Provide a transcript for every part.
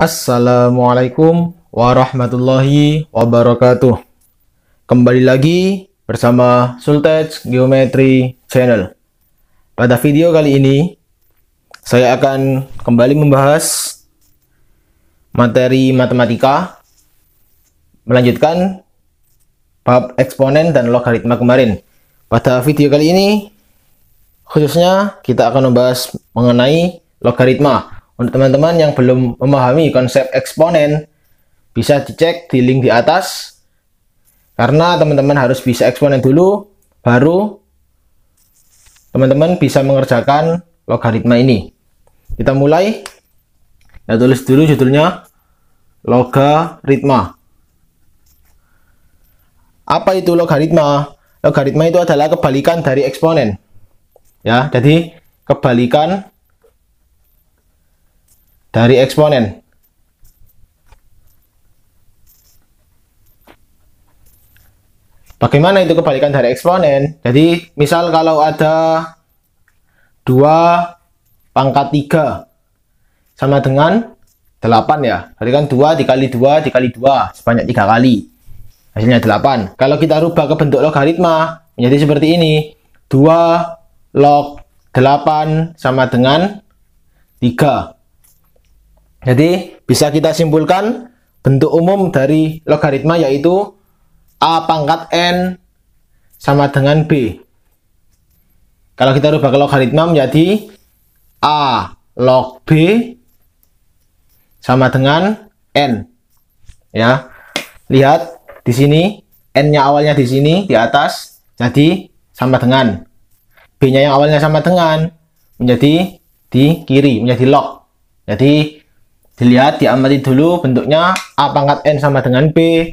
Assalamualaikum warahmatullahi wabarakatuh. Kembali lagi bersama Sultej Geometry Channel. Pada video kali ini saya akan kembali membahas materi matematika, melanjutkan bab eksponen dan logaritma kemarin. Pada video kali ini khususnya kita akan membahas mengenai logaritma. Untuk teman-teman yang belum memahami konsep eksponen, bisa dicek di link di atas. Karena teman-teman harus bisa eksponen dulu, baru teman-teman bisa mengerjakan logaritma ini. Kita mulai. Kita tulis dulu judulnya logaritma. Apa itu logaritma? Logaritma itu adalah kebalikan dari eksponen. Ya, jadi kebalikan dari eksponen. Bagaimana itu kebalikan dari eksponen? Jadi misal kalau ada 2 pangkat 3 sama dengan 8 ya. Berarti kan 2 dikali 2 dikali 2 sebanyak 3 kali. Hasilnya 8. Kalau kita rubah ke bentuk logaritma menjadi seperti ini. 2 log 8 sama dengan 3. Jadi bisa kita simpulkan bentuk umum dari logaritma yaitu A pangkat N sama dengan B. Kalau kita rubah ke logaritma menjadi A log B sama dengan N. Ya. Lihat di sini N-nya awalnya di sini di atas, jadi sama dengan B-nya yang awalnya sama dengan menjadi di kiri, menjadi log. Jadi dilihat, diamati dulu bentuknya A pangkat N sama dengan B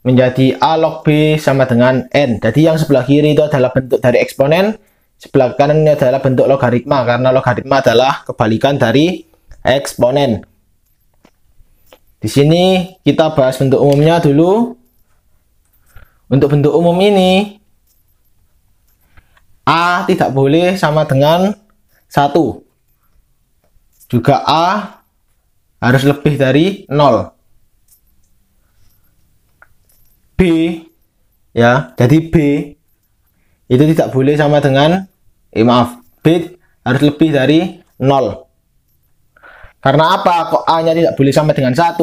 menjadi A log B sama dengan N. Jadi yang sebelah kiri itu adalah bentuk dari eksponen, sebelah kanan ini adalah bentuk logaritma, karena logaritma adalah kebalikan dari eksponen. Di sini kita bahas bentuk umumnya dulu. Untuk bentuk umum ini, A tidak boleh sama dengan 1. Juga A harus lebih dari 0. B ya, jadi B itu tidak boleh sama dengan B harus lebih dari 0. Karena apa kok A-nya tidak boleh sama dengan 1?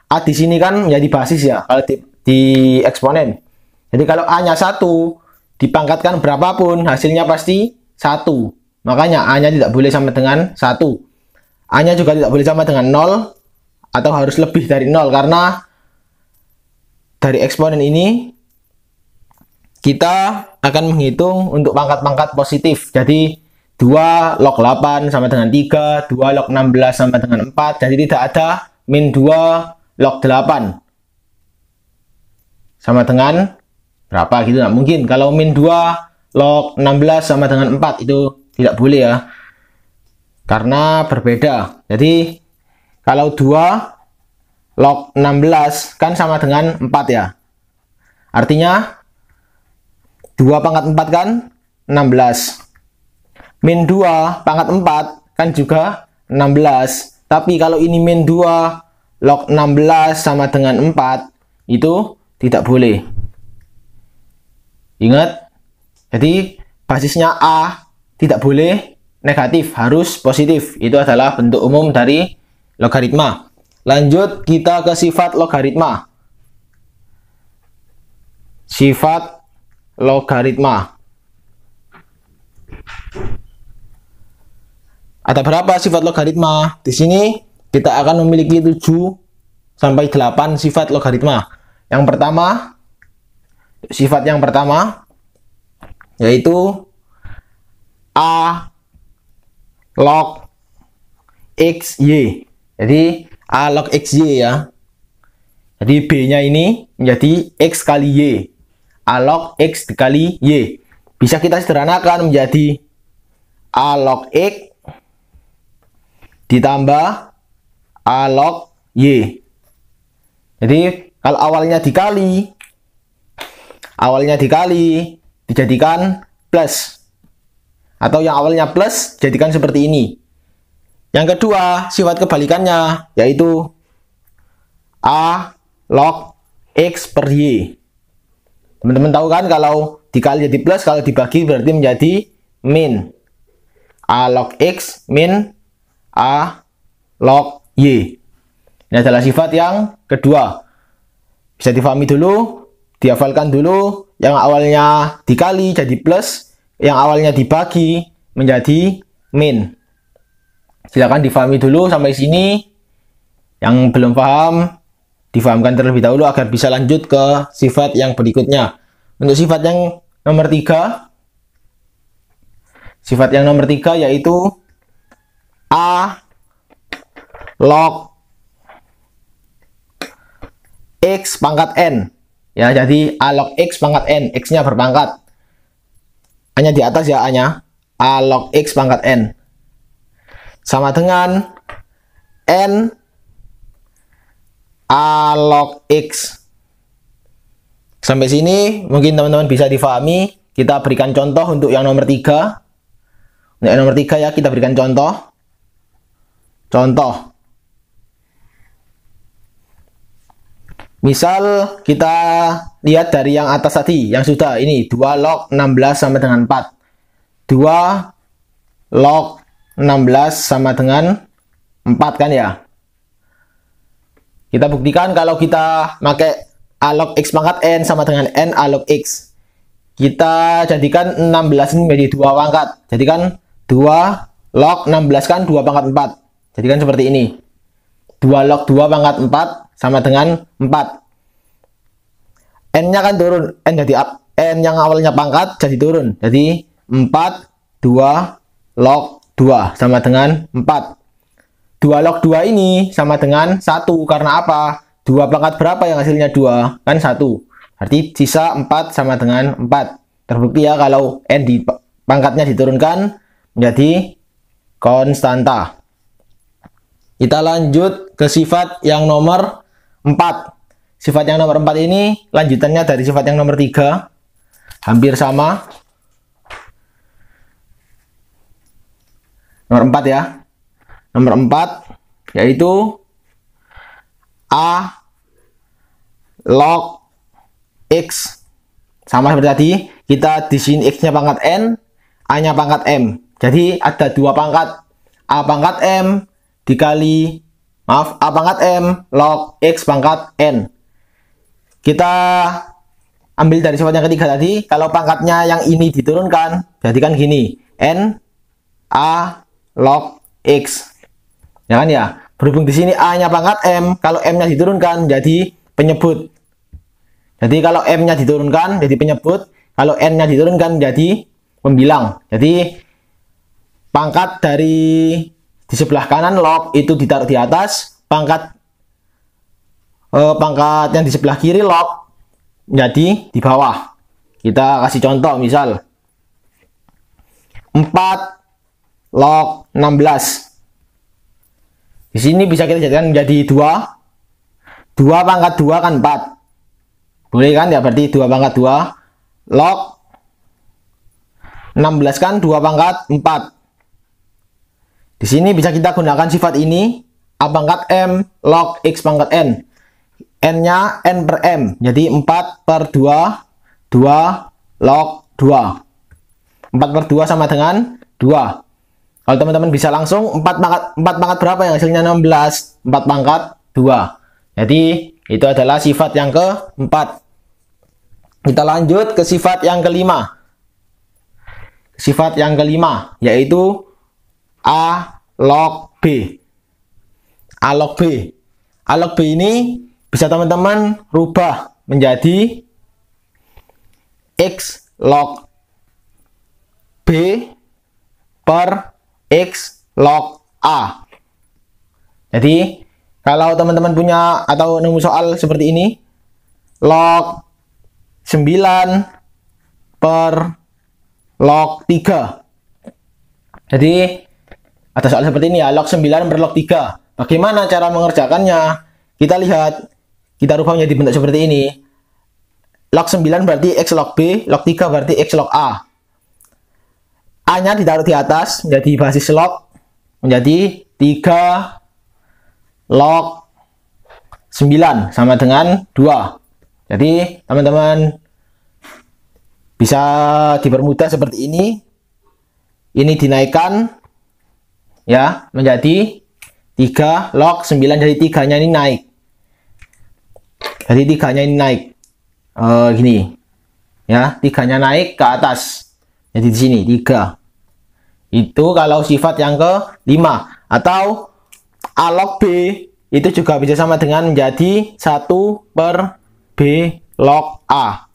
A di sini kan menjadi basis ya kalau di eksponen. Jadi kalau A-nya 1 dipangkatkan berapapun hasilnya pasti 1. Makanya A-nya tidak boleh sama dengan 1. A-nya juga tidak boleh sama dengan 0 atau harus lebih dari 0, karena dari eksponen ini kita akan menghitung untuk pangkat-pangkat positif. Jadi 2 log 8 sama dengan 3, 2 log 16 sama dengan 4. Jadi tidak ada min 2 log 8 sama dengan berapa gitu, nggak mungkin. Kalau min 2 log 16 sama dengan 4 itu tidak boleh ya, karena berbeda. Jadi kalau 2 log 16 kan sama dengan 4 ya. Artinya 2 pangkat 4 kan 16. Min 2 pangkat 4 kan juga 16. Tapi kalau ini min 2 log 16 sama dengan 4, itu tidak boleh. Ingat, jadi basisnya A tidak boleh negatif, harus positif. Itu adalah bentuk umum dari logaritma. Lanjut kita ke sifat logaritma. Sifat logaritma. Ada berapa sifat logaritma? Di sini kita akan memiliki 7 sampai 8 sifat logaritma. Yang pertama, sifat yang pertama yaitu A log XY. Jadi A log XY ya. Jadi B-nya ini menjadi X kali Y. A log X dikali Y. Bisa kita sederhanakan menjadi A log X ditambah A log Y. Jadi kalau awalnya dikali dijadikan plus, atau yang awalnya plus jadikan seperti ini. Yang kedua, sifat kebalikannya yaitu A log X per Y. Teman-teman tahu kan kalau dikali jadi plus, kalau dibagi berarti menjadi min. A log X min A log Y. Ini adalah sifat yang kedua. Bisa difahami dulu, dihafalkan dulu. Yang awalnya dikali jadi plus, yang awalnya dibagi menjadi min. Silakan difahami dulu sampai sini. Yang belum paham, difahamkan terlebih dahulu agar bisa lanjut ke sifat yang berikutnya. Untuk sifat yang nomor 3, sifat yang nomor 3 yaitu A log X pangkat N. Ya, jadi A log X pangkat N, X-nya berpangkat. Hanya di atas ya A-nya. A log X pangkat N. Sama dengan N A log X. Sampai sini mungkin teman-teman bisa difahami. Kita berikan contoh untuk yang nomor 3. Untuk yang nomor 3 ya, kita berikan contoh. Contoh. Misal kita lihat dari yang atas tadi, yang sudah ini 2 log 16 sama dengan 4. 2 log 16 sama dengan 4 kan ya. Kita buktikan kalau kita pakai A log X pangkat N sama dengan N A log X. Kita jadikan 16 ini menjadi 2 pangkat. Jadikan 2 log 16 kan 2 pangkat 4. Jadikan seperti ini. 2 log 2 pangkat 4 sama dengan 4. N-nya kan turun. N yang awalnya pangkat jadi turun. Jadi 4 2 log 2 sama dengan 4. 2 log 2 ini sama dengan 1. Karena apa? 2 pangkat berapa yang hasilnya 2? Kan 1. Berarti sisa 4 sama dengan 4. Terbukti ya kalau N di pangkatnya diturunkan menjadi konstanta. Kita lanjut ke sifat yang nomor 4. Sifat yang nomor 4 ini lanjutannya dari sifat yang nomor 3. Hampir sama. Nomor 4 ya. Nomor 4 yaitu A log X. Sama seperti tadi, kita di sini X-nya pangkat N, A-nya pangkat M. Jadi ada 2 pangkat. A pangkat M dikali, A pangkat M log X pangkat N. Kita ambil dari sifat yang ketiga tadi, kalau pangkatnya yang ini diturunkan, jadikan gini, N A log X. Ya kan ya? Berhubung di sini A-nya pangkat M, kalau M-nya diturunkan jadi penyebut. Jadi kalau M-nya diturunkan jadi penyebut, kalau N-nya diturunkan jadi pembilang. Jadi pangkat dari di sebelah kanan log itu ditaruh di atas, pangkat yang di sebelah kiri log menjadi di bawah. Kita kasih contoh, misal 4 log 16. Di sini bisa kita jadikan menjadi 2. 2 pangkat 2 kan 4. Boleh kan ya, berarti 2 pangkat 2 log 16 kan 2 pangkat 4. Di sini bisa kita gunakan sifat ini, A pangkat M log X pangkat N. N-nya N per M. Jadi 4 per 2, 2 log 2. 4 per 2 sama dengan 2. Kalau teman-teman bisa langsung 4 pangkat berapa yang hasilnya 16? 4 pangkat 2. Jadi itu adalah sifat yang keempat. Kita lanjut ke sifat yang kelima. Sifat yang kelima yaitu A log B. A log B. A log B ini bisa teman-teman rubah menjadi X log B per X log A. Jadi kalau teman-teman punya atau nemu soal seperti ini, log 9 per log 3. Jadi ada soal seperti ini ya, log 9 per log 3. Bagaimana cara mengerjakannya? Kita lihat, kita rubah menjadi bentuk seperti ini. Log 9 berarti X log B, log 3 berarti X log A. A-nya ditaruh di atas menjadi basis log, menjadi 3 log 9 sama dengan 2. Jadi teman-teman bisa dipermudah seperti ini. Ini dinaikkan ya menjadi 3 log 9, jadi 3-nya ini naik. Jadi 3-nya ini naik. Gini. Ya, 3-nya naik ke atas. Jadi di sini 3. Itu kalau sifat yang ke-5. Atau A log B itu juga bisa sama dengan menjadi 1 per B log A.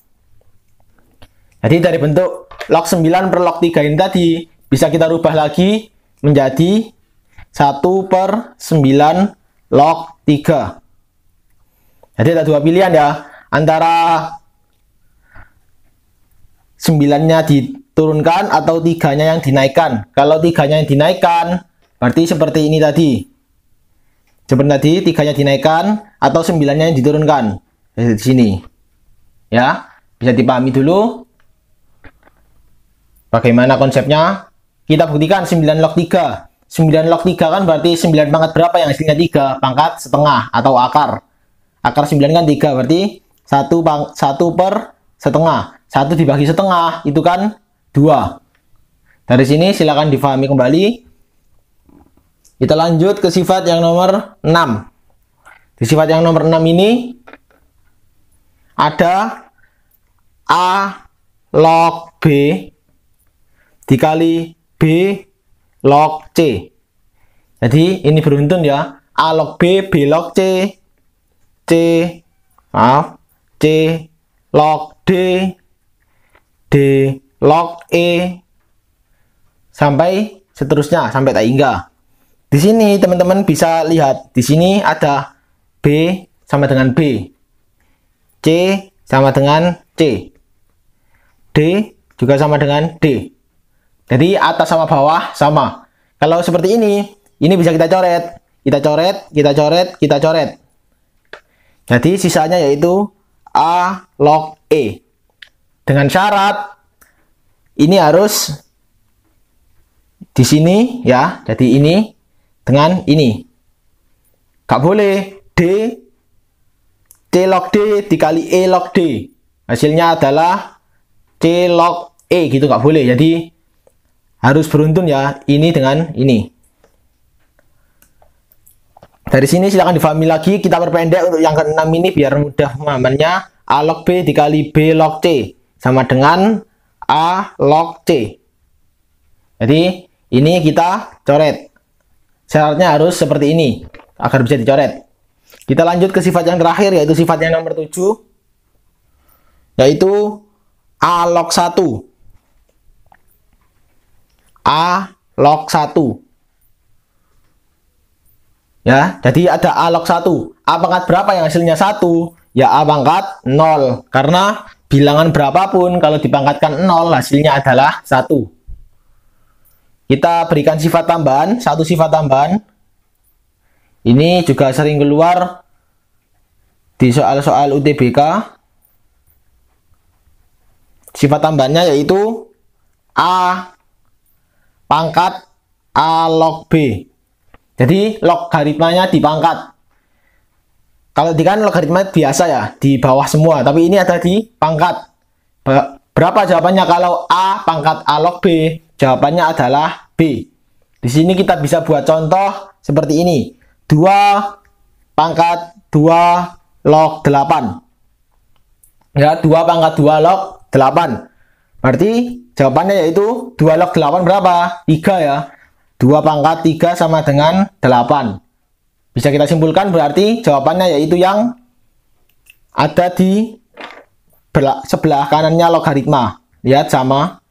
Jadi dari bentuk log 9 per log 3 ini tadi bisa kita rubah lagi menjadi 1 per 9 log 3. Jadi ada dua pilihan ya, antara 9-nya diturunkan atau 3-nya yang dinaikkan. Kalau 3-nya yang dinaikkan berarti seperti ini tadi. Seperti tadi 3-nya dinaikkan atau 9-nya yang diturunkan. Di sini. Ya, bisa dipahami dulu bagaimana konsepnya. Kita buktikan 9 log 3. 9 log 3 kan berarti 9 pangkat berapa yang hasilnya 3? Pangkat setengah atau akar. Akar 9 kan 3, berarti 1 per setengah. 1 dibagi setengah itu kan 2. Dari sini silakan difahami kembali. Kita lanjut ke sifat yang nomor 6. Di sifat yang nomor 6 ini ada A log B dikali B log C. Jadi ini beruntun ya. A log B, B log C, C log D, D log E, sampai seterusnya sampai tak hingga. Di sini teman-teman bisa lihat, di sini ada B sama dengan B, C sama dengan C, D juga sama dengan D. Jadi atas sama bawah sama. Kalau seperti ini bisa kita coret, kita coret, kita coret, kita coret. Jadi sisanya yaitu A log E. Dengan syarat ini harus di sini ya. Jadi ini dengan ini. Gak boleh D C log D dikali E log D. Hasilnya adalah C log E gitu, gak boleh. Jadi harus beruntun ya, ini dengan ini. Dari sini silakan difahami lagi, kita perpendek untuk yang ke-6 ini biar mudah pemahamannya. A log B dikali B log C sama dengan A log C. Jadi ini kita coret. Syaratnya harus seperti ini agar bisa dicoret. Kita lanjut ke sifat yang terakhir, yaitu sifat yang nomor 7, yaitu A log 1. A log 1. Ya, jadi ada A log 1. A pangkat berapa yang hasilnya 1? Ya A pangkat 0. Karena bilangan berapapun kalau dipangkatkan 0 hasilnya adalah 1. Kita berikan sifat tambahan, satu sifat tambahan. Ini juga sering keluar di soal-soal UTBK. Sifat tambahannya yaitu A pangkat A log B. Jadi logaritmanya dipangkat. Kalau di kan logaritma biasa ya, di bawah semua. Tapi ini ada di pangkat. Berapa jawabannya kalau A pangkat A log B? Jawabannya adalah B. Di sini kita bisa buat contoh seperti ini. 2 pangkat 2 log 8. Ya, 2 pangkat 2 log 8. Berarti jawabannya yaitu 2 log 8 berapa? 3 ya. 2 pangkat 3 sama dengan 8. Bisa kita simpulkan berarti jawabannya yaitu yang ada di sebelah kanannya logaritma. Lihat sama.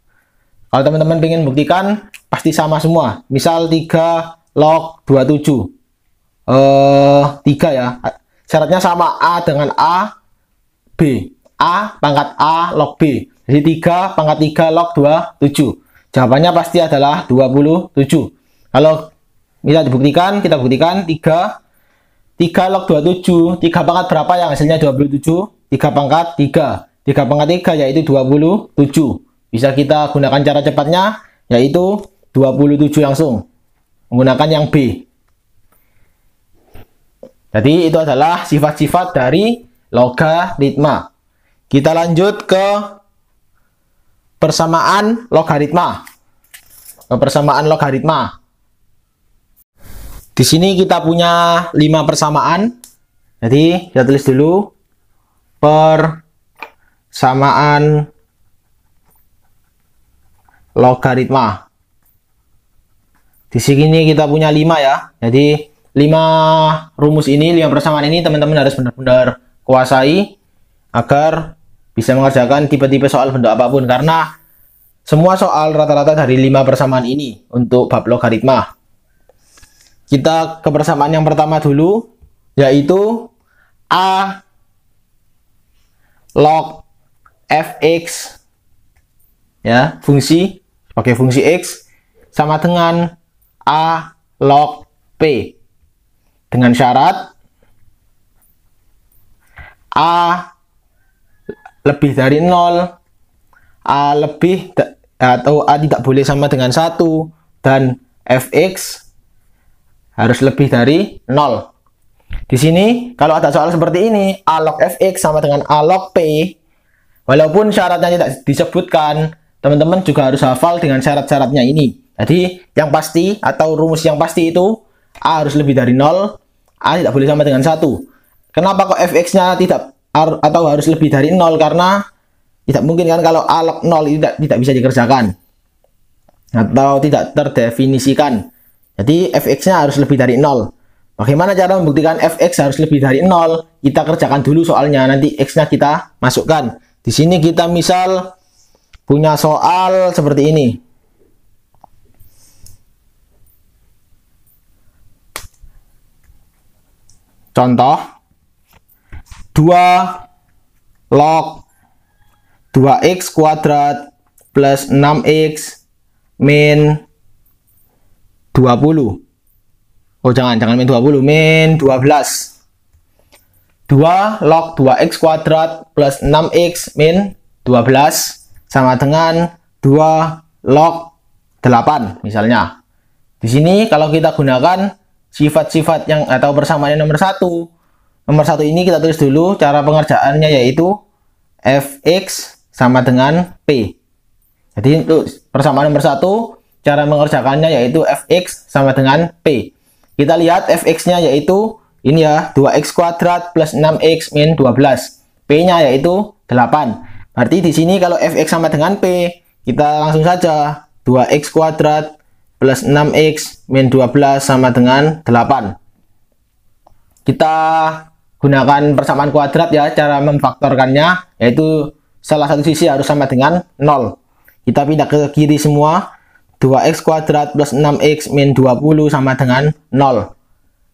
Kalau teman-teman ingin buktikan pasti sama semua. Misal 3 log 27. 3 ya. Syaratnya sama A dengan A, B. A pangkat A log B. Jadi 3 pangkat 3 log 27. Jawabannya pasti adalah 27. Kalau bisa dibuktikan, kita buktikan 3 log 27. 3 pangkat berapa yang hasilnya 27? 3 pangkat 3. 3 pangkat 3 yaitu 27. Bisa kita gunakan cara cepatnya yaitu 27 langsung. Menggunakan yang B. Jadi itu adalah sifat-sifat dari logaritma. Kita lanjut ke persamaan logaritma. Di sini kita punya 5 persamaan. Jadi kita tulis dulu persamaan logaritma. Di sini kita punya 5 ya. Jadi 5 rumus ini, 5 persamaan ini teman-teman harus benar-benar kuasai agar bisa mengerjakan tipe-tipe soal bentuk apapun, karena semua soal rata-rata dari 5 persamaan ini untuk bab logaritma. Kita ke persamaan yang pertama dulu, yaitu A log fx ya, fungsi sebagai fungsi x sama dengan A log p, dengan syarat A lebih dari 0, A lebih atau A tidak boleh sama dengan 1, dan fx harus lebih dari 0. Di sini kalau ada soal seperti ini, A log fx sama dengan A log p, walaupun syaratnya tidak disebutkan, teman-teman juga harus hafal dengan syarat-syaratnya ini. Jadi yang pasti atau rumus yang pasti itu A harus lebih dari 0, A tidak boleh sama dengan 1. Kenapa kok fx-nya tidak atau harus lebih dari 0? Karena tidak mungkin kan kalau A log 0 tidak bisa dikerjakan atau tidak terdefinisikan. Jadi fx-nya harus lebih dari 0. Bagaimana cara membuktikan fx harus lebih dari 0? Kita kerjakan dulu soalnya, nanti x-nya kita masukkan. Di sini kita misal punya soal seperti ini. Contoh 2 log 2x kuadrat plus 6x min 20. Oh, jangan min 20, min 12. 2 log 2x kuadrat plus 6x min 12 sama dengan 2 log 8 misalnya. Di sini kalau kita gunakan sifat-sifat yang atau persamaan yang nomor 1. Nomor 1 ini kita tulis dulu cara pengerjaannya, yaitu fx sama dengan p. Jadi untuk persamaan nomor 1, cara mengerjakannya yaitu fx sama dengan p. Kita lihat fx-nya yaitu ini ya, 2x kuadrat plus 6x min 12. P-nya yaitu 8. Berarti di sini kalau fx sama dengan p, kita langsung saja 2x kuadrat plus 6x min 12 sama dengan 8. Kita gunakan persamaan kuadrat ya, cara memfaktorkannya yaitu salah satu sisi harus sama dengan 0. Kita pindah ke kiri semua. 2x kuadrat plus 6x min 20 sama dengan 0.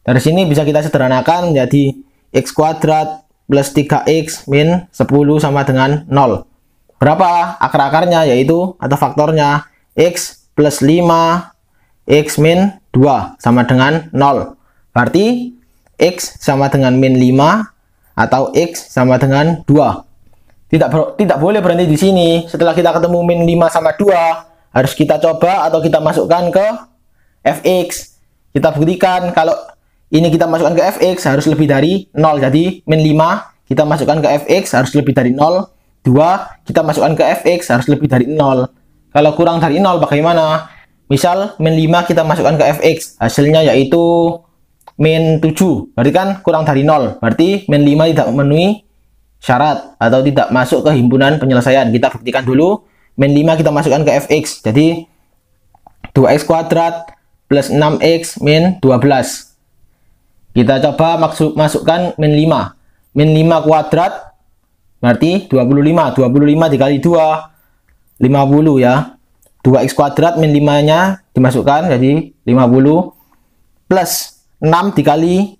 Dari sini bisa kita sederhanakan menjadi x kuadrat plus 3x min 10 sama dengan 0. Berapa akar-akarnya yaitu atau faktornya? X plus 5 x min 2 sama dengan 0. Berarti x sama dengan min 5 atau x sama dengan 2. Tidak boleh berhenti di sini. Setelah kita ketemu min 5 sama 2, harus kita coba atau kita masukkan ke fx. Kita buktikan kalau ini kita masukkan ke fx harus lebih dari 0. Jadi min 5 kita masukkan ke fx harus lebih dari 0. 2 kita masukkan ke fx harus lebih dari 0. Kalau kurang dari 0 bagaimana? Misal min 5 kita masukkan ke fx, hasilnya yaitu min 7. Berarti kan kurang dari 0. Berarti min 5 tidak memenuhi syarat atau tidak masuk ke himpunan penyelesaian. Kita buktikan dulu. Min 5 kita masukkan ke fx. Jadi 2x kuadrat plus 6x min 12. Kita coba masukkan min 5. Min 5 kuadrat berarti 25. 25 dikali 2, 50 ya. 2x kuadrat min 5-nya dimasukkan jadi 50. Plus 6 dikali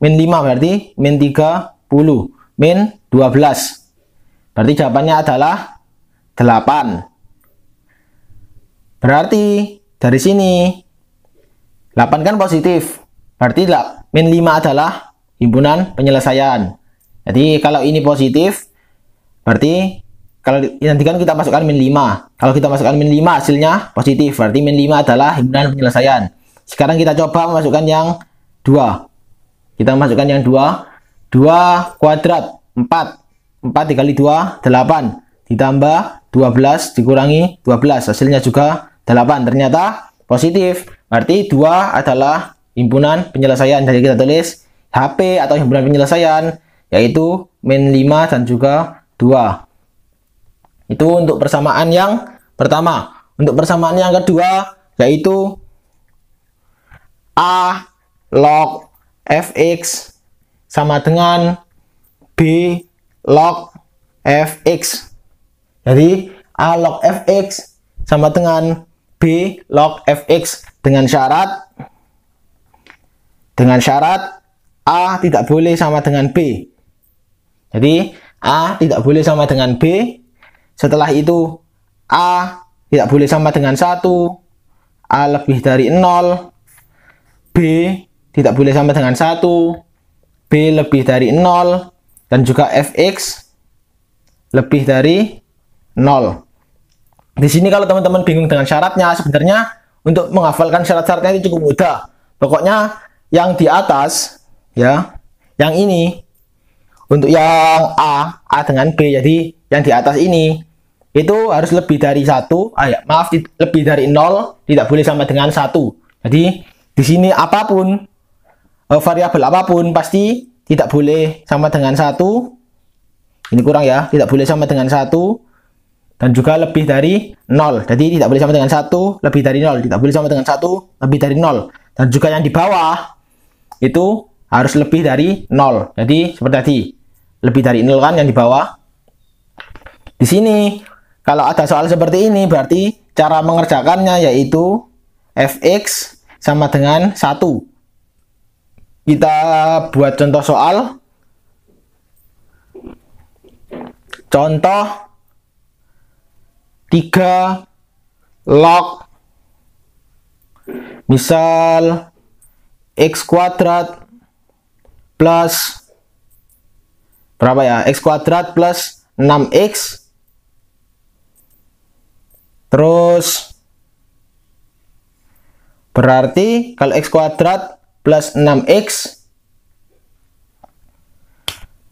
min 5 berarti min 30. Min 12. Berarti jawabannya adalah 8. Berarti dari sini 8 kan positif. Berarti min 5 adalah himpunan penyelesaian. Jadi kalau ini positif, berarti kalau nanti kan kita masukkan min 5. Kalau kita masukkan min 5 hasilnya positif. Berarti min 5 adalah himpunan penyelesaian. Sekarang kita coba masukkan yang 2. Kita masukkan yang 2. 2 kuadrat 4. 4 dikali 2 8. Ditambah 12 dikurangi 12. Hasilnya juga 8. Ternyata positif. Berarti 2 adalah himpunan penyelesaian. Jadi kita tulis HP atau himpunan penyelesaian yaitu min 5 dan juga 2. Itu untuk persamaan yang pertama. Untuk persamaan yang kedua yaitu A log fx sama dengan B log fx. Jadi A log fx sama dengan B log fx dengan syarat A tidak boleh sama dengan B. Jadi A tidak boleh sama dengan B. Setelah itu A tidak boleh sama dengan 1. A lebih dari 0. B tidak boleh sama dengan 1. B lebih dari 0. Dan juga fx lebih dari 0. Di sini kalau teman-teman bingung dengan syaratnya, sebenarnya untuk menghafalkan syarat-syaratnya itu cukup mudah. Pokoknya yang di atas ya, yang ini untuk yang A dengan B, jadi yang di atas ini itu harus lebih dari 1, lebih dari 0, tidak boleh sama dengan 1. Jadi di sini apapun, variabel apapun pasti tidak boleh sama dengan 1. Ini kurang ya, tidak boleh sama dengan 1. Dan juga lebih dari 0. Jadi tidak boleh sama dengan 1, lebih dari 0. Tidak boleh sama dengan 1, lebih dari 0. Dan juga yang di bawah itu harus lebih dari 0. Jadi seperti tadi, lebih dari 0 kan yang di bawah. Di sini kalau ada soal seperti ini berarti cara mengerjakannya yaitu fx sama dengan 1. Kita buat contoh soal. Contoh 3 log misal x kuadrat plus berapa ya? X kuadrat plus 6x terus berarti kalau x kuadrat plus 6x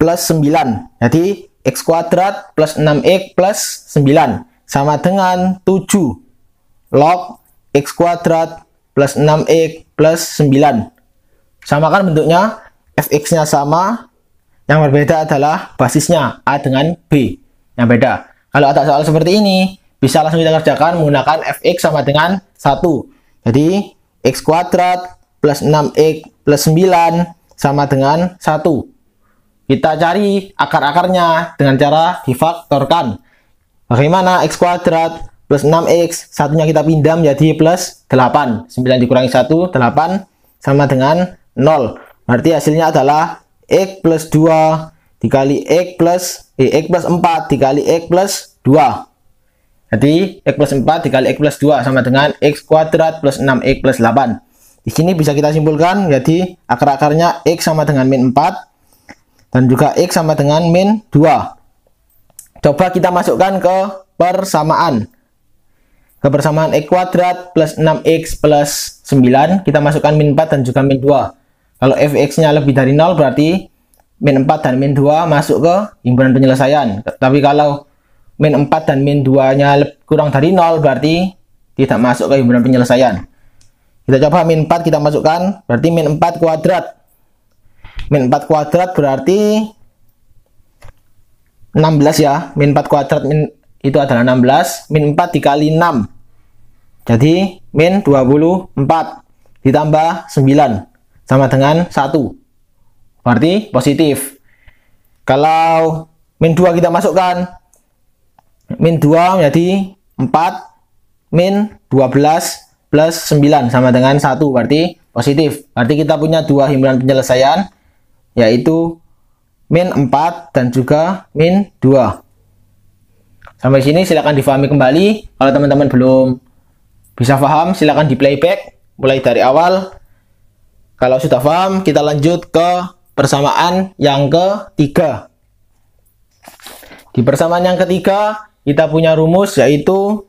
plus 9. Jadi x kuadrat plus 6x plus 9 sama dengan 7 log x kuadrat plus 6x plus 9. Sama kan bentuknya, fx-nya sama, yang berbeda adalah basisnya A dengan B yang beda. Kalau ada soal seperti ini, bisa langsung kita kerjakan menggunakan fx sama dengan 1. Jadi x kuadrat plus 6x plus 9 sama dengan 1. Kita cari akar-akarnya dengan cara difaktorkan. Bagaimana x kuadrat plus 6x, satunya kita pindah menjadi plus 8. 9 dikurangi 1, 8 sama dengan 0. Berarti hasilnya adalah x plus 2 dikali x plus 4 dikali x plus 2. Jadi x plus 4 dikali x plus 2 sama dengan x kuadrat plus 6x plus 8. Di sini bisa kita simpulkan, jadi akar-akarnya x sama dengan min 4 dan juga x sama dengan min 2. Coba kita masukkan ke persamaan. Ke persamaan x kuadrat plus 6x plus 9, kita masukkan min 4 dan juga min 2. Kalau fx-nya lebih dari 0 berarti min 4 dan min 2 masuk ke himpunan penyelesaian. Tapi kalau min 4 dan min 2-nya kurang dari 0 berarti tidak masuk ke himpunan penyelesaian. Kita coba min 4 kita masukkan, berarti min 4 kuadrat. Min 4 kuadrat berarti 16 ya, min 4 kuadrat itu adalah 16, min 4 dikali 6 jadi min 24 ditambah 9 sama dengan 1, berarti positif. Kalau min 2 kita masukkan, min 2 menjadi 4, min 12 plus 9 sama dengan 1, berarti positif. Berarti kita punya dua himpunan penyelesaian yaitu min 4 dan juga min 2. Sampai sini silakan difahami kembali. Kalau teman-teman belum bisa paham, silakan di playback mulai dari awal. Kalau sudah paham, kita lanjut ke persamaan yang ketiga. Di persamaan yang ketiga, kita punya rumus yaitu,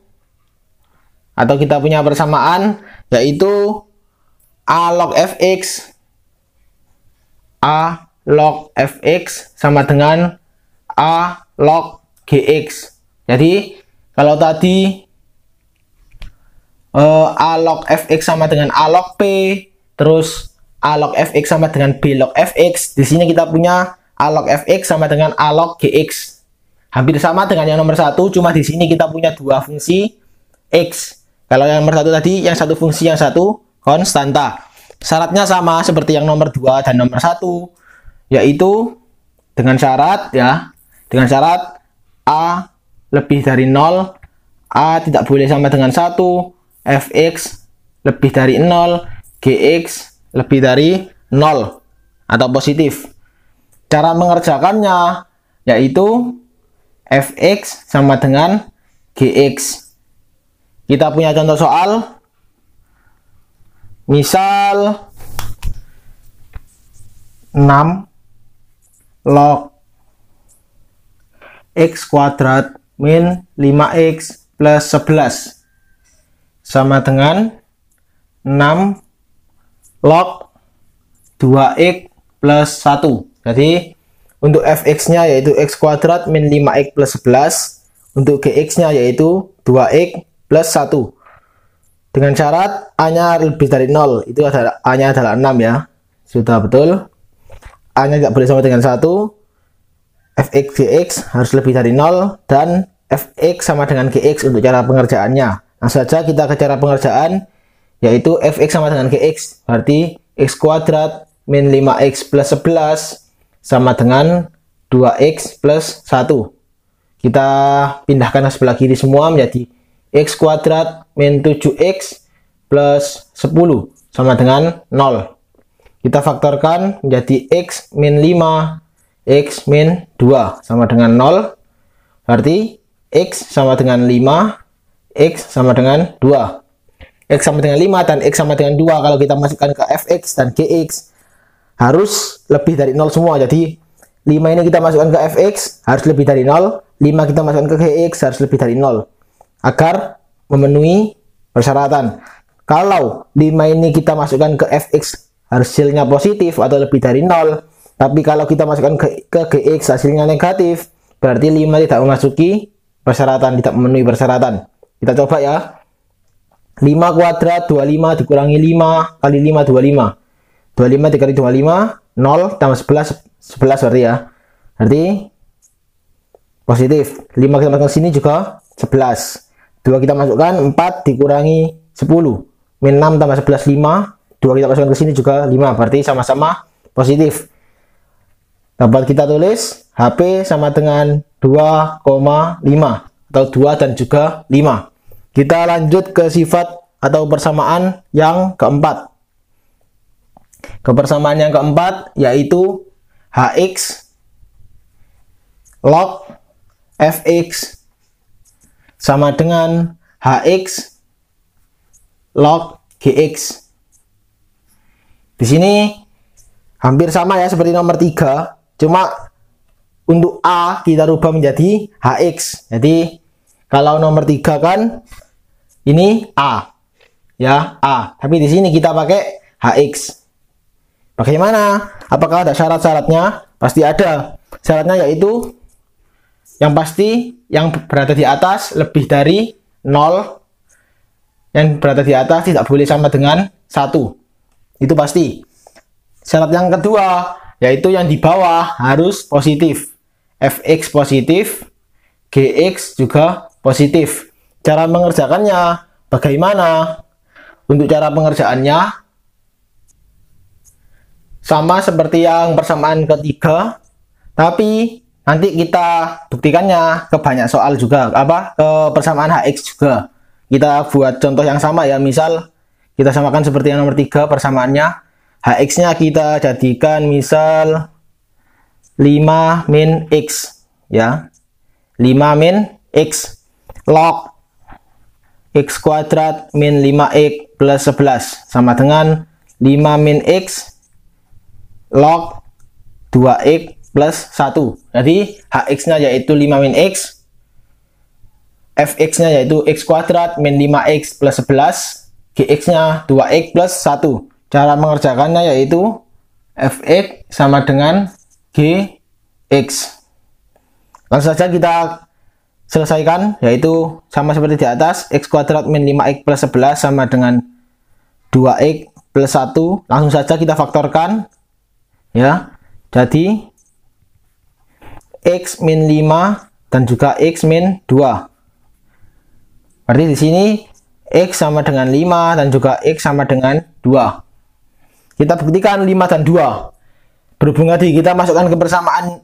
atau kita punya persamaan yaitu A log fx A log fx sama dengan A log gx. Jadi kalau tadi A log fx sama dengan A log p, terus A log fx sama dengan B log fx, di sini kita punya A log fx sama dengan A log gx. Hampir sama dengan yang nomor 1, cuma di sini kita punya dua fungsi x. Kalau yang nomor 1 tadi, yang satu fungsi, yang satu konstanta. Syaratnya sama seperti yang nomor 2 dan nomor 1, yaitu dengan syarat ya, dengan syarat A lebih dari 0, A tidak boleh sama dengan 1, fx lebih dari 0, gx lebih dari 0 atau positif. Cara mengerjakannya yaitu fx sama dengan gx. Kita punya contoh soal. Misal 6 log x kuadrat min 5x plus 11 sama dengan 6 log 2x plus 1. Jadi untuk fx-nya yaitu x kuadrat min 5x plus 11, untuk gx-nya yaitu 2x plus 1. Dengan syarat A-nya lebih dari 0, itu adalah A-nya adalah 6 ya. Sudah betul. A-nya tidak boleh sama dengan 1. Fx gx harus lebih dari 0 dan fx sama dengan gx untuk cara pengerjaannya. Langsung saja kita ke cara pengerjaan, yaitu fx sama dengan gx, berarti x kuadrat min 5x plus 11 sama dengan 2x plus 1. Kita pindahkan ke sebelah kiri semua menjadi x kuadrat min 7x plus 10 sama dengan 0. Kita faktorkan menjadi x min 5, x min 2 sama dengan 0. Berarti x sama dengan 5, x sama dengan 2. X sama dengan 5 dan X sama dengan 2 kalau kita masukkan ke fx dan gx harus lebih dari 0 semua. Jadi 5 ini kita masukkan ke fx harus lebih dari 0, 5 kita masukkan ke gx harus lebih dari 0 agar memenuhi persyaratan. Kalau 5 ini kita masukkan ke fx hasilnya positif atau lebih dari 0, tapi kalau kita masukkan ke gx hasilnya negatif, berarti 5 tidak memasuki persyaratan, tidak memenuhi persyaratan. Kita coba ya. 5 kuadrat 25 dikurangi 5 kali 5 25. 25 dikali 25 0 tambah 11 11 berarti ya. Berarti positif. 5 kita masukkan sini juga 11. 2 kita masukkan 4 dikurangi 10. Min 6 tambah 11 5. 2 kita masukkan ke sini juga 5. Berarti sama-sama positif. Dapat kita tulis HP sama dengan 2,5 atau 2 dan juga 5. Kita lanjut ke sifat atau persamaan yang keempat. Kepersamaan yang keempat yaitu hx log fx sama dengan hx log gx. Di sini hampir sama ya seperti nomor 3, cuma untuk a kita rubah menjadi hx. Jadi kalau nomor 3 kan ini A, ya A. Tapi di sini kita pakai HX. Bagaimana? Apakah ada syarat-syaratnya? Pasti ada. Syaratnya yaitu yang pasti yang berada di atas lebih dari 0. Yang berada di atas tidak boleh sama dengan 1. Itu pasti. Syarat yang kedua yaitu yang di bawah harus positif. Fx positif, Gx juga positif. Cara mengerjakannya bagaimana? Untuk cara pengerjaannya sama seperti yang persamaan ketiga, tapi nanti kita buktikannya ke banyak soal juga, ke persamaan hx juga. Kita buat contoh yang sama ya, misal kita samakan seperti yang nomor 3 persamaannya. Hx-nya kita jadikan misal 5 min x ya. 5 min x log x kuadrat min 5x plus 11 sama dengan 5 min x log 2x plus 1. Jadi hx-nya yaitu 5 min x, fx-nya yaitu x kuadrat min 5x plus 11, gx-nya 2x plus 1. Cara mengerjakannya yaitu fx sama dengan gx. Langsung saja kita selesaikan, yaitu sama seperti di atas, x kuadrat min 5x plus 11 sama dengan 2x plus 1. Langsung saja kita faktorkan ya. Jadi x min 5 dan juga x min 2. Berarti di sini x sama dengan 5 dan juga x sama dengan 2. Kita buktikan 5 dan 2. Berhubung tadi kita masukkan ke persamaan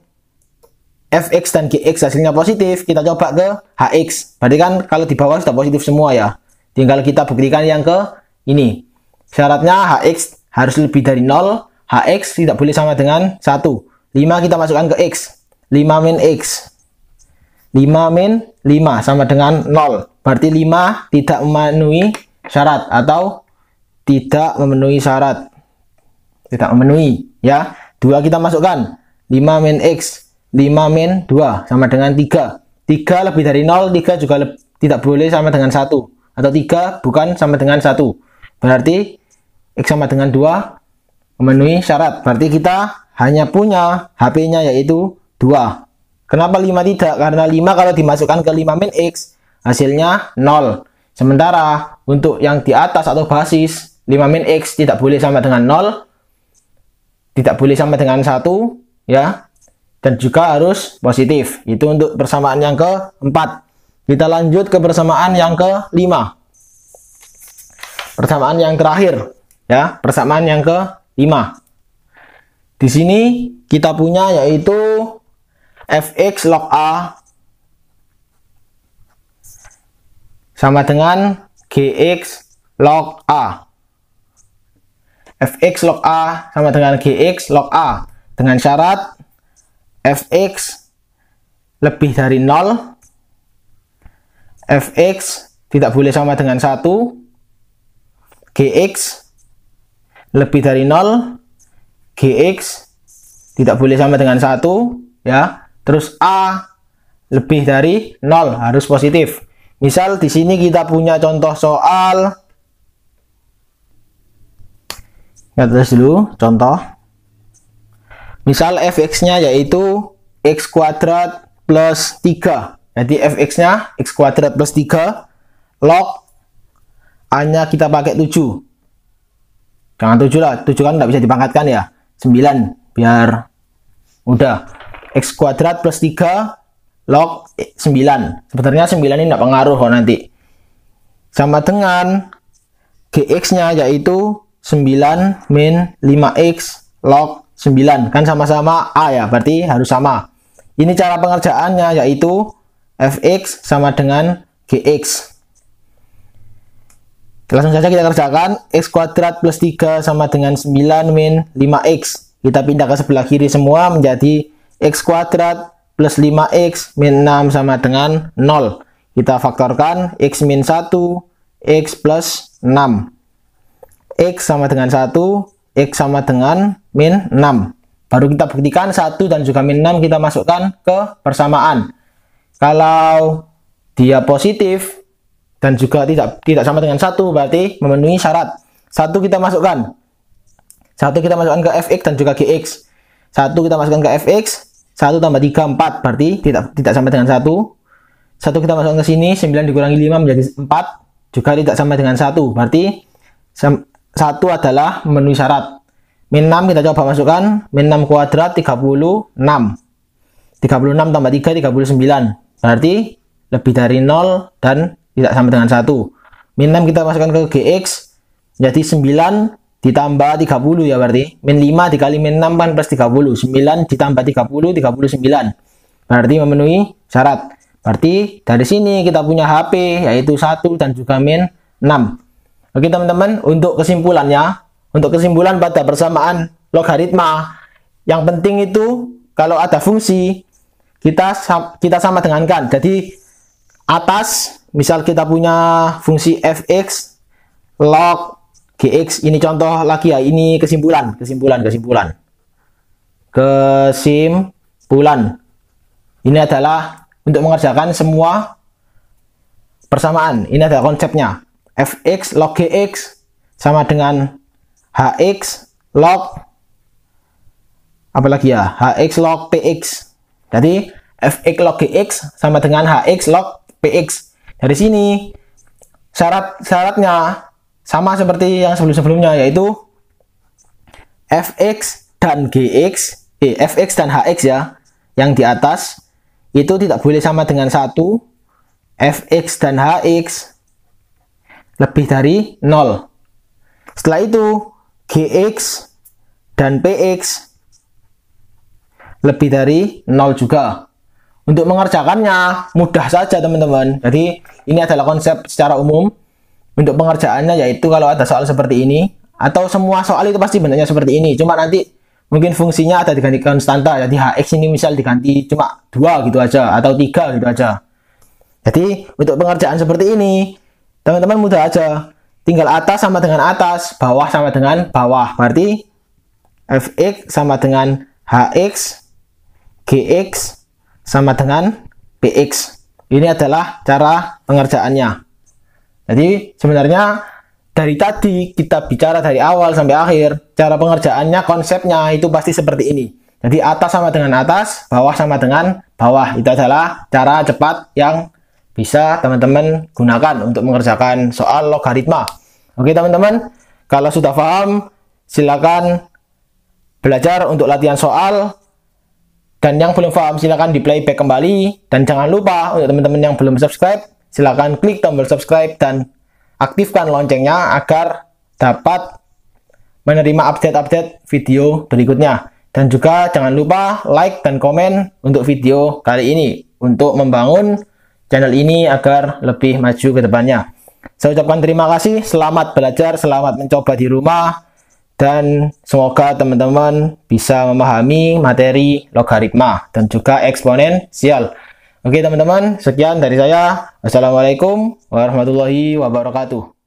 fx dan gx hasilnya positif, kita coba ke hx. Berarti kan kalau di bawah sudah positif semua ya. Tinggal kita buktikan yang ke ini. Syaratnya hx harus lebih dari 0, hx tidak boleh sama dengan 1. 5 kita masukkan ke x. 5 min x. 5 min 5 sama dengan 0. Berarti 5 tidak memenuhi syarat atau tidak memenuhi syarat. Tidak memenuhi ya. 2 kita masukkan. 5 min x. 5 min 2 sama dengan 3. 3 lebih dari 0, 3 juga tidak boleh sama dengan 1. Atau 3 bukan sama dengan 1. Berarti x sama dengan 2 memenuhi syarat. Berarti kita hanya punya HP-nya yaitu 2. Kenapa 5 tidak? Karena 5 kalau dimasukkan ke 5 min x, hasilnya 0. Sementara untuk yang di atas atau basis, 5 min x tidak boleh sama dengan 0. Tidak boleh sama dengan 1. Ya. Dan juga harus positif. Itu untuk persamaan yang keempat. Kita lanjut ke persamaan yang kelima. Persamaan yang terakhir, ya, persamaan yang kelima. Di sini kita punya yaitu fx log a sama dengan gx log a. Fx log a sama dengan gx log a dengan syarat fx lebih dari 0, fx tidak boleh sama dengan 1, gx lebih dari 0, gx tidak boleh sama dengan 1, ya. Terus a lebih dari 0 harus positif. Misal di sini kita punya contoh soal. Kita tulis dulu contoh. Misal fx-nya yaitu x kuadrat plus 3. Jadi fx-nya x kuadrat plus 3. Log a-nya kita pakai 7. Jangan 7 lah, 7 kan nggak bisa dipangkatkan ya. 9 biar mudah. X kuadrat plus 3 log 9. Sebenarnya 9 ini nggak pengaruh kok nanti. Sama dengan gx-nya yaitu 9 min 5x log 9. Kan sama-sama a ya, berarti harus sama. Ini cara pengerjaannya yaitu fx sama dengan gx. Langsung saja kita kerjakan. X kuadrat plus 3 sama dengan 9 min 5x. Kita pindah ke sebelah kiri semua menjadi x kuadrat plus 5x min 6 sama dengan 0. Kita faktorkan x min 1, x plus 6. X sama dengan 1, x sama dengan min 6. Baru kita buktikan 1 dan juga min 6 kita masukkan ke persamaan. Kalau dia positif dan juga tidak sama dengan 1, berarti memenuhi syarat. 1 kita masukkan. 1 kita masukkan ke fx dan juga gx. 1 kita masukkan ke fx, 1 tambah 3, 4, berarti tidak sama dengan 1. 1 kita masukkan ke sini, 9 dikurangi 5 menjadi 4, juga tidak sama dengan 1. Berarti 1 adalah memenuhi syarat. Min 6 kita coba masukkan. Min 6 kuadrat 36. 36 tambah 3, 39. Berarti lebih dari 0 dan tidak sama dengan 1. Min 6 kita masukkan ke gx. Jadi 9 ditambah 30 ya berarti. Min 5 dikali min 6 kan plus 30. 9 ditambah 30, 39. Berarti memenuhi syarat. Berarti dari sini kita punya HP yaitu 1 dan juga min 6. Oke teman-teman, untuk kesimpulannya, untuk kesimpulan pada persamaan logaritma, yang penting itu kalau ada fungsi kita sama dengankan. Jadi atas misal kita punya fungsi fx log gx, ini contoh lagi ya, ini kesimpulan. Ini adalah untuk mengerjakan semua persamaan. Ini adalah konsepnya. Fx log gx sama dengan hx log apalagi ya, hx log px. Jadi fx log gx sama dengan hx log px. Dari sini syaratnya sama seperti yang sebelum-sebelumnya, yaitu fx dan gx, fx dan hx ya, yang di atas itu tidak boleh sama dengan 1. Fx dan hx lebih dari 0. Setelah itu gx dan px lebih dari 0 juga. Untuk mengerjakannya mudah saja teman-teman. Jadi ini adalah konsep secara umum. Untuk pengerjaannya yaitu kalau ada soal seperti ini, atau semua soal itu pasti benarnya seperti ini, cuma nanti mungkin fungsinya ada diganti konstanta. Jadi hx ini misal diganti cuma 2 gitu aja, atau 3 gitu aja. Jadi untuk pengerjaan seperti ini teman-teman mudah aja, tinggal atas sama dengan atas, bawah sama dengan bawah. Berarti fx sama dengan hx, gx sama dengan px. Ini adalah cara pengerjaannya. Jadi sebenarnya dari tadi kita bicara dari awal sampai akhir, cara pengerjaannya, konsepnya itu pasti seperti ini. Jadi atas sama dengan atas, bawah sama dengan bawah. Itu adalah cara cepat yang bisa teman-teman gunakan untuk mengerjakan soal logaritma. Oke teman-teman, kalau sudah paham silakan belajar untuk latihan soal, dan yang belum paham silakan di playback kembali. Dan jangan lupa untuk teman-teman yang belum subscribe, silakan klik tombol subscribe dan aktifkan loncengnya agar dapat menerima update-update video berikutnya. Dan juga jangan lupa like dan komen untuk video kali ini untuk membangun channel ini agar lebih maju ke depannya. Saya ucapkan terima kasih, selamat belajar, selamat mencoba di rumah, dan semoga teman-teman bisa memahami materi logaritma dan juga eksponensial. Oke teman-teman, sekian dari saya. Wassalamualaikum warahmatullahi wabarakatuh.